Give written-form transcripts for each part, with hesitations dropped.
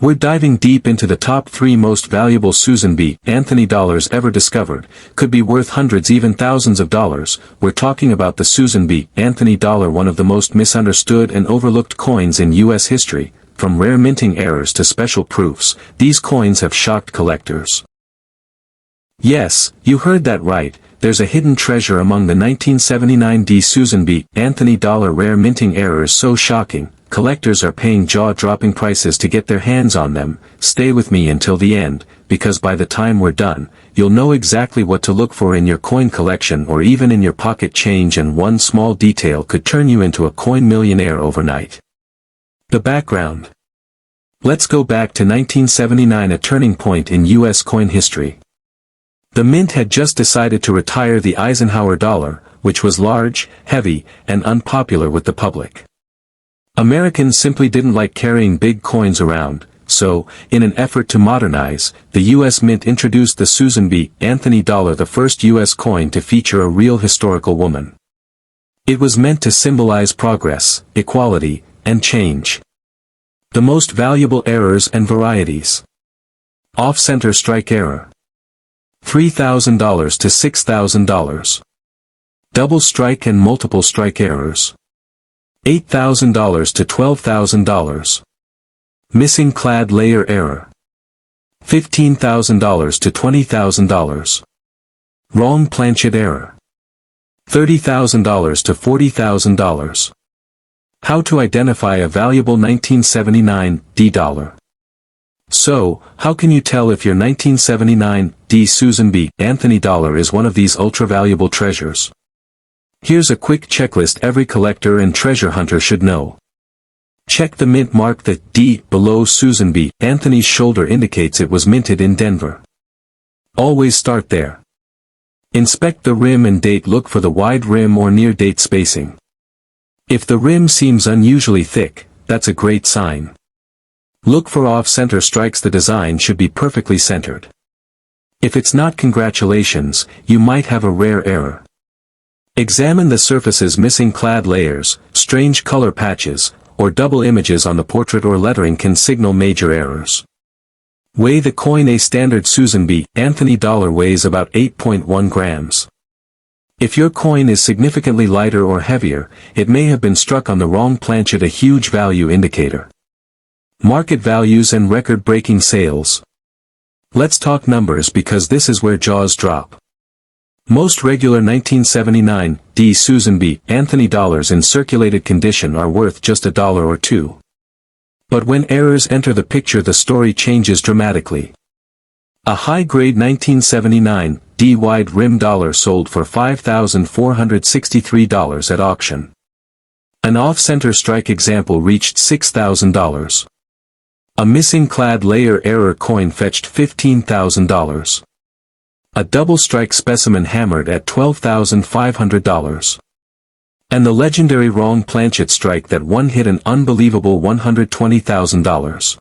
We're diving deep into the top 3 most valuable Susan B. Anthony dollars ever discovered, could be worth hundreds even thousands of dollars. We're talking about the Susan B. Anthony dollar, one of the most misunderstood and overlooked coins in U.S. history. From rare minting errors to special proofs, these coins have shocked collectors. Yes, you heard that right, there's a hidden treasure among the 1979 Susan B. Anthony dollar rare minting errors so shocking, collectors are paying jaw-dropping prices to get their hands on them. Stay with me until the end, because by the time we're done, you'll know exactly what to look for in your coin collection or even in your pocket change, and one small detail could turn you into a coin millionaire overnight. The background. Let's go back to 1979, a turning point in U.S. coin history. The Mint had just decided to retire the Eisenhower dollar, which was large, heavy, and unpopular with the public. Americans simply didn't like carrying big coins around, so, in an effort to modernize, the U.S. Mint introduced the Susan B. Anthony dollar, the first U.S. coin to feature a real historical woman. It was meant to symbolize progress, equality, and change. The most valuable errors and varieties. Off-center strike error. $3,000 to $6,000. Double strike and multiple strike errors. $8,000 to $12,000. Missing clad layer error. $15,000 to $20,000. Wrong planchet error. $30,000 to $40,000. How to identify a valuable 1979 dollar. So, how can you tell if your 1979 Susan B. Anthony dollar is one of these ultra-valuable treasures? Here's a quick checklist every collector and treasure hunter should know. Check the mint mark. The D below Susan B. Anthony's shoulder indicates it was minted in Denver. Always start there. Inspect the rim and date. Look for the wide rim or near date spacing. If the rim seems unusually thick, that's a great sign. Look for off-center strikes. The design should be perfectly centered. If it's not, congratulations, you might have a rare error. Examine the surfaces. Missing clad layers, strange color patches, or double images on the portrait or lettering can signal major errors. Weigh the coin. A standard Susan B. Anthony dollar weighs about 8.1 grams. If your coin is significantly lighter or heavier, it may have been struck on the wrong planchet, a huge value indicator. Market values and record-breaking sales. Let's talk numbers, because this is where jaws drop. Most regular 1979 Susan B. Anthony dollars in circulated condition are worth just $1 or $2. But when errors enter the picture, the story changes dramatically. A high-grade 1979 wide rim dollar sold for $5,463 at auction. An off-center strike example reached $6,000. A missing clad layer error coin fetched $15,000. A double strike specimen hammered at $12,500. And the legendary wrong planchet strike that one hit an unbelievable $120,000.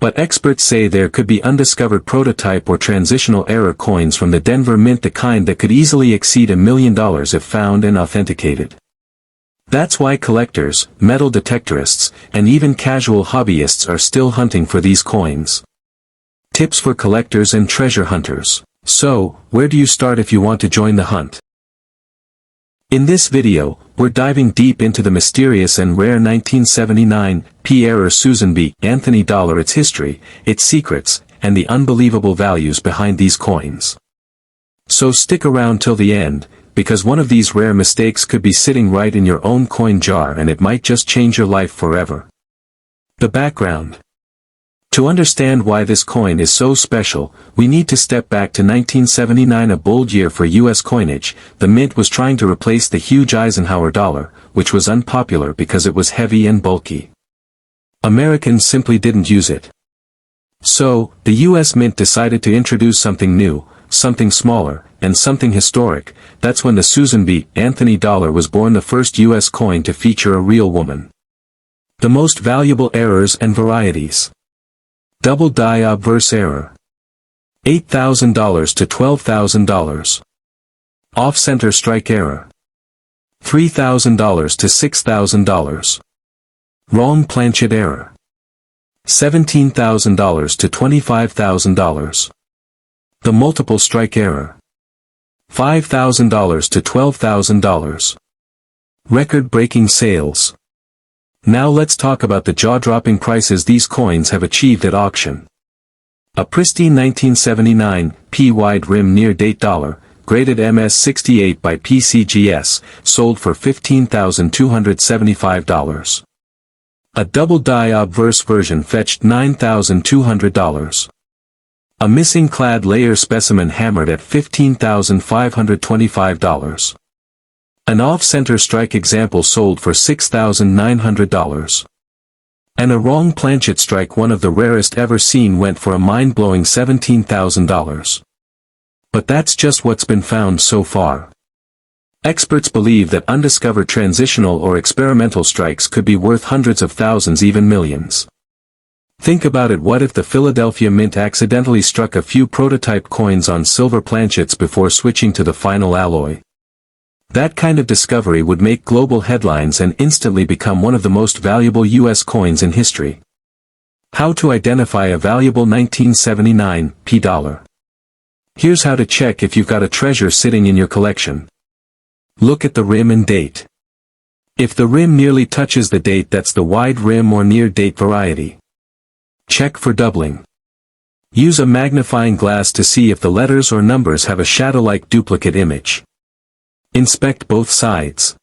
But experts say there could be undiscovered prototype or transitional error coins from the Denver Mint, the kind that could easily exceed $1 million if found and authenticated. That's why collectors, metal detectorists, and even casual hobbyists are still hunting for these coins. Tips for collectors and treasure hunters. So, where do you start if you want to join the hunt? In this video, we're diving deep into the mysterious and rare 1979 error Susan B. Anthony dollar, its history, its secrets, and the unbelievable values behind these coins. So stick around till the end, because one of these rare mistakes could be sitting right in your own coin jar, and it might just change your life forever. The background. To understand why this coin is so special, we need to step back to 1979, a bold year for U.S. coinage. The Mint was trying to replace the huge Eisenhower dollar, which was unpopular because it was heavy and bulky. Americans simply didn't use it. So, the U.S. Mint decided to introduce something new, something smaller, and something historic. That's when the Susan B. Anthony dollar was born, the first U.S. coin to feature a real woman. The most valuable errors and varieties. Double die obverse error. $8,000 to $12,000. Off-center strike error. $3,000 to $6,000. Wrong planchet error. $17,000 to $25,000. The multiple strike error. $5,000 to $12,000. Record-breaking sales. Now let's talk about the jaw-dropping prices these coins have achieved at auction. A pristine 1979 P wide rim near-date dollar, graded MS68 by PCGS, sold for $15,275. A double die obverse version fetched $9,200. A missing clad layer specimen hammered at $15,525. An off-center strike example sold for $6,900. And a wrong planchet strike, one of the rarest ever seen, went for a mind-blowing $17,000. But that's just what's been found so far. Experts believe that undiscovered transitional or experimental strikes could be worth hundreds of thousands, even millions. Think about it. What if the Philadelphia Mint accidentally struck a few prototype coins on silver planchets before switching to the final alloy? That kind of discovery would make global headlines and instantly become one of the most valuable U.S. coins in history. How to identify a valuable 1979 P dollar. Here's how to check if you've got a treasure sitting in your collection. Look at the rim and date. If the rim nearly touches the date, that's the wide rim or near date variety. Check for doubling. Use a magnifying glass to see if the letters or numbers have a shadow-like duplicate image. Inspect both sides.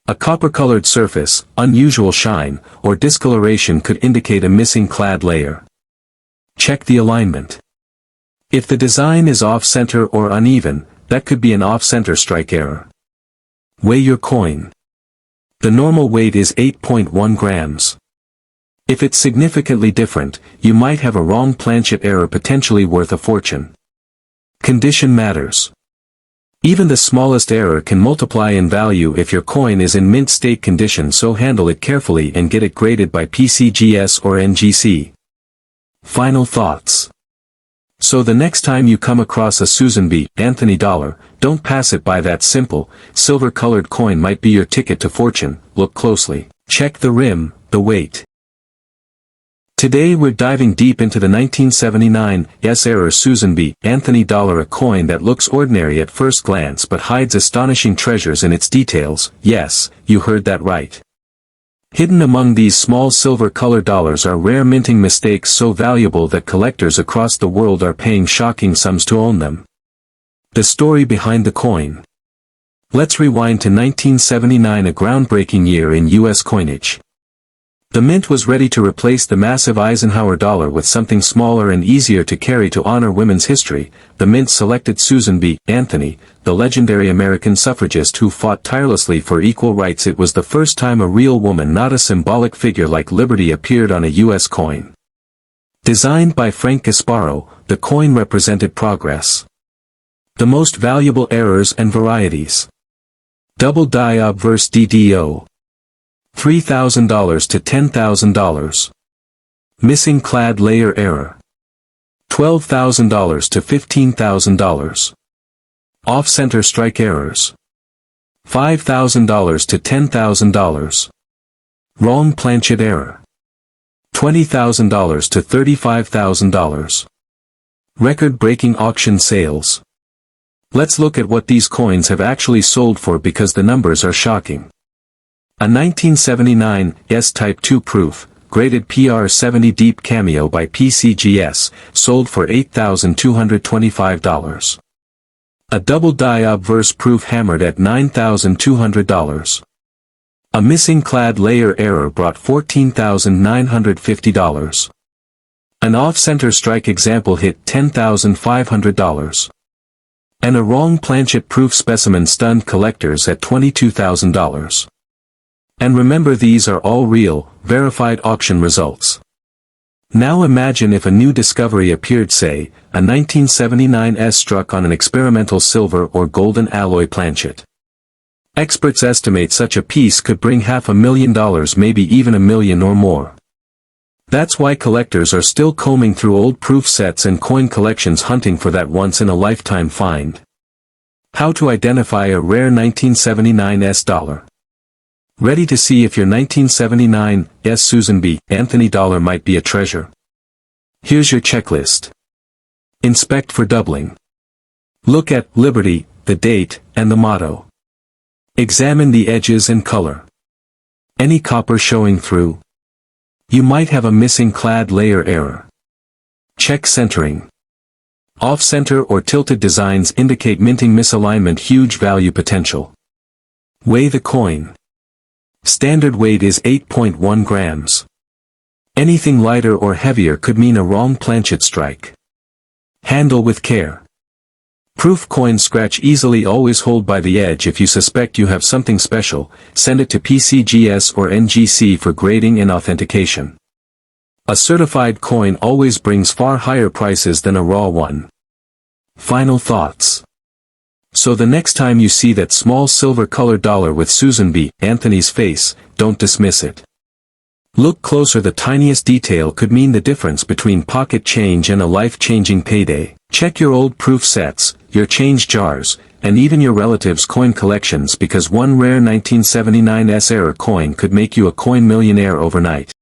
A copper-colored surface, unusual shine, or discoloration could indicate a missing clad layer. Check the alignment. If the design is off-center or uneven, that could be an off-center strike error. Weigh your coin. The normal weight is 8.1 grams. If it's significantly different, you might have a wrong planchet error, potentially worth a fortune. Condition matters. Even the smallest error can multiply in value if your coin is in mint state condition, so handle it carefully and get it graded by PCGS or NGC. Final thoughts. So the next time you come across a Susan B. Anthony dollar, don't pass it by. That simple, silver-colored coin might be your ticket to fortune. Look closely. Check the rim, the weight. Today we're diving deep into the 1979 S-era Susan B. Anthony dollar, a coin that looks ordinary at first glance but hides astonishing treasures in its details. Yes, you heard that right. Hidden among these small silver-colored dollars are rare minting mistakes so valuable that collectors across the world are paying shocking sums to own them. The story behind the coin. Let's rewind to 1979, a groundbreaking year in U.S. coinage. The mint was ready to replace the massive Eisenhower dollar with something smaller and easier to carry. To honor women's history, the mint selected Susan B. Anthony, the legendary American suffragist who fought tirelessly for equal rights. It was the first time a real woman, not a symbolic figure like liberty, appeared on a U.S. coin. Designed by Frank Gasparo, the coin represented progress. The most valuable errors and varieties. Double die obverse DDO. $3,000 to $10,000. Missing clad layer error. $12,000 to $15,000. Off-center strike errors. $5,000 to $10,000. Wrong planchet error. $20,000 to $35,000. Record-breaking auction sales. Let's look at what these coins have actually sold for, because the numbers are shocking. A 1979 S-Type 2 proof, graded PR70 deep cameo by PCGS, sold for $8,225. A double die obverse proof hammered at $9,200. A missing clad layer error brought $14,950. An off-center strike example hit $10,500. And a wrong planchet proof specimen stunned collectors at $22,000. And remember, these are all real, verified auction results. Now imagine if a new discovery appeared, say, a 1979 S struck on an experimental silver or golden alloy planchet. Experts estimate such a piece could bring $500,000, maybe even $1 million or more. That's why collectors are still combing through old proof sets and coin collections hunting for that once-in-a-lifetime find. How to identify a rare 1979 S dollar. Ready to see if your 1979 Susan B. Anthony dollar might be a treasure? Here's your checklist. Inspect for doubling. Look at Liberty, the date, and the motto. Examine the edges and color. Any copper showing through? You might have a missing clad layer error. Check centering. Off-center or tilted designs indicate minting misalignment, huge value potential. Weigh the coin. Standard weight is 8.1 grams. Anything lighter or heavier could mean a wrong planchet strike. Handle with care. Proof coins scratch easily. Always hold by the edge. If you suspect you have something special, send it to PCGS or NGC for grading and authentication. A certified coin always brings far higher prices than a raw one. Final thoughts. So the next time you see that small silver-colored dollar with Susan B. Anthony's face, don't dismiss it. Look closer. The tiniest detail could mean the difference between pocket change and a life-changing payday. Check your old proof sets, your change jars, and even your relatives' coin collections, because one rare 1979 error coin could make you a coin millionaire overnight.